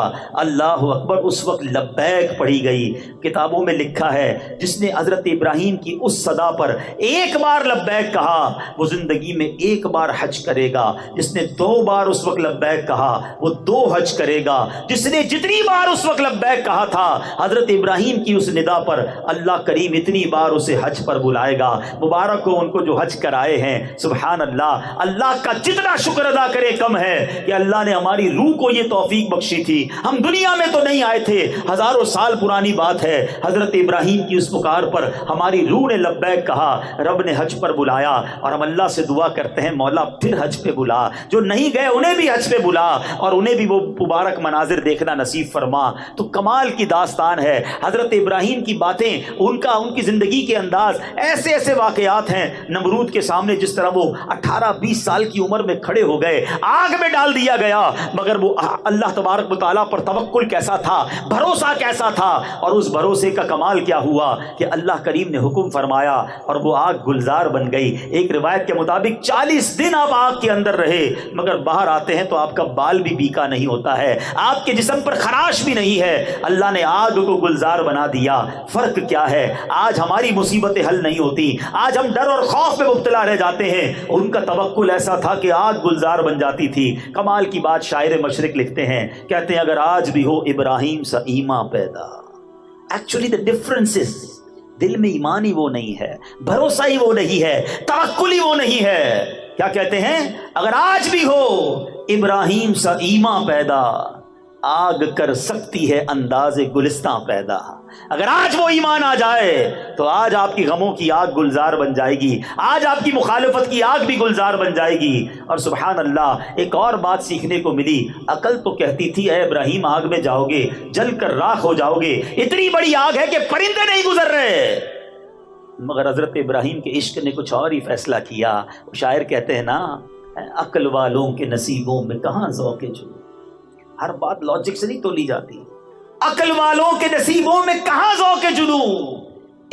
اللہ اکبر اس وقت لبیک پڑھی گئی۔ کتابوں میں لکھا ہے جس نے حضرت ابراہیم کی اس صدا پر ایک بار لبیک کہا وہ زندگی میں ایک بار حج کرے گا، جس نے 2 بار اس وقت لبیک کہا وہ 2 حج کرے گا، جس نے جتنی بار اس وقت لبیک کہا تھا حضرت ابراہیم کی اس ندا پر اللہ کریم اتنی بار اسے حج پر بلائے گا۔ مبارک ہو ان کو جو حج کرائے ہیں، سبحان اللہ۔ اللہ کا جتنا شکر ادا کرے کم ہے کہ اللہ نے ہماری روح کو یہ توفیق بخشی تھی۔ ہم دنیا میں تو نہیں آئے تھے، ہزاروں سال پرانی بات ہے، حضرت ابراہیم کی اس پکار پر ہماری روح نے لبیک کہا، رب نے حج پر بلایا، اور ہم اللہ سے دعا کرتے ہیں مولا پھر حج پہ بلا، جو نہیں گئے انہیں بھی حج پہ بلا اور انہیں بھی وہ مبارک مناظر دیکھنا نصیب فرما۔ تو کمال کی داستان ہے حضرت ابراہیم کی باتیں، ان کی زندگی کے انداز، ایسے ایسے واقعات ہیں۔ نمرود کے سامنے جس طرح وہ 18-20 سال کی عمر میں کھڑے ہو گئے، آگ میں ڈال دیا گیا، مگر وہ اللہ تبارک و تعالیٰ پر توکل کیسا تھا، بھروسہ کیسا تھا، اور اس بھروسے کا کمال کیا ہوا کہ اللہ کریم نے حکم فرمایا اور وہ آگ گلزار بن گئی۔ ایک روایت کے مطابق 40 دن آپ آگ کے اندر رہے، مگر باہر آتے ہیں تو آپ کا بال بھی بیکا نہیں ہوتا ہے، آپ کے جسم پر خراش بھی نہیں ہے، اللہ نے آگ کو گلزار بنا دیا۔ فرق کیا ہے؟ آج ہماری مصیبتیں حل نہیں ہوتی، آج ہم ڈر اور خوف میں مبتلا رہ جاتے ہیں، ان کا توکل ایسا تھا کہ آگ گلزار بن جاتی تھی۔ کمال کی بات شاعر مشرق لکھتے ہیں، کہتے ہیں اگر آج بھی ہو ابراہیم سا ایمان پیدا، ایکچولی the difference is دل میں ایمان ہی وہ نہیں ہے، بھروسہ ہی وہ نہیں ہے، توکل ہی وہ نہیں ہے۔ کیا کہتے ہیں؟ اگر آج بھی ہو ابراہیم سا ایمان پیدا، آگ کر سکتی ہے انداز گلستاں پیدا۔ اگر آج وہ ایمان آ جائے تو آج آپ کی غموں کی آگ گلزار بن جائے گی، آج آپ کی مخالفت کی آگ بھی گلزار بن جائے گی۔ اور سبحان اللہ ایک اور بات سیکھنے کو ملی، عقل تو کہتی تھی اے ابراہیم آگ میں جاؤ گے جل کر راکھ ہو جاؤ گے، اتنی بڑی آگ ہے کہ پرندے نہیں گزر رہے، مگر حضرت ابراہیم کے عشق نے کچھ اور ہی فیصلہ کیا۔ شاعر کہتے ہیں نا، عقل والوں کے نصیبوں میں کہاں ذوق جنوں، ہر بات لاجک سے نہیں تولی جاتی، عقل والوں کے نصیبوں میں کہاں ذوق جنوں،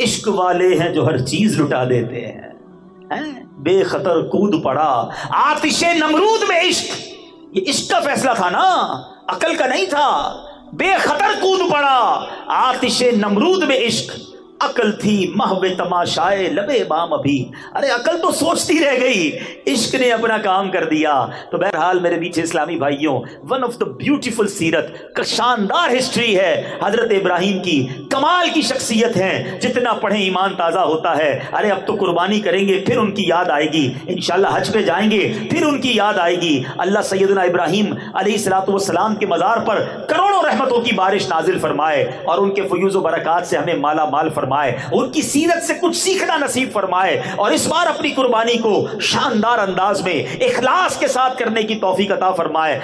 عشق والے ہیں جو ہر چیز لٹا دیتے ہیں۔ بے خطر کود پڑا آتش نمرود میں عشق، یہ عشق کا فیصلہ تھا نا، عقل کا نہیں تھا۔ بے خطر کود پڑا آتش نمرود میں عشق، عقل تھی محو تماشائے لبے بام ابھی۔ ارے عقل تو سوچتی رہ گئی، عشق نے اپنا کام کر دیا۔ تو بہرحال میرے میٹھے اسلامی بھائیوں، ون آف دا بیوٹیفل سیرت کا شاندار ہسٹری ہے حضرت ابراہیم کی، کمال کی شخصیت ہے، جتنا پڑھیں ایمان تازہ ہوتا ہے۔ ارے اب تو قربانی کریں گے پھر ان کی یاد آئے گی، انشاءاللہ حج پہ جائیں گے پھر ان کی یاد آئے گی۔ اللہ سیدنا ابراہیم علیہ الصلوۃ والسلام کے مزار پر کروڑوں رحمتوں کی بارش نازل فرمائے اور ان کے فیوز و برکات سے ہمیں مالا مال فرمائے، ان کی سیرت سے کچھ سیکھنا نصیب فرمائے، اور اس بار اپنی قربانی کو شاندار انداز میں اخلاص کے ساتھ کرنے کی توفیق عطا فرمائے۔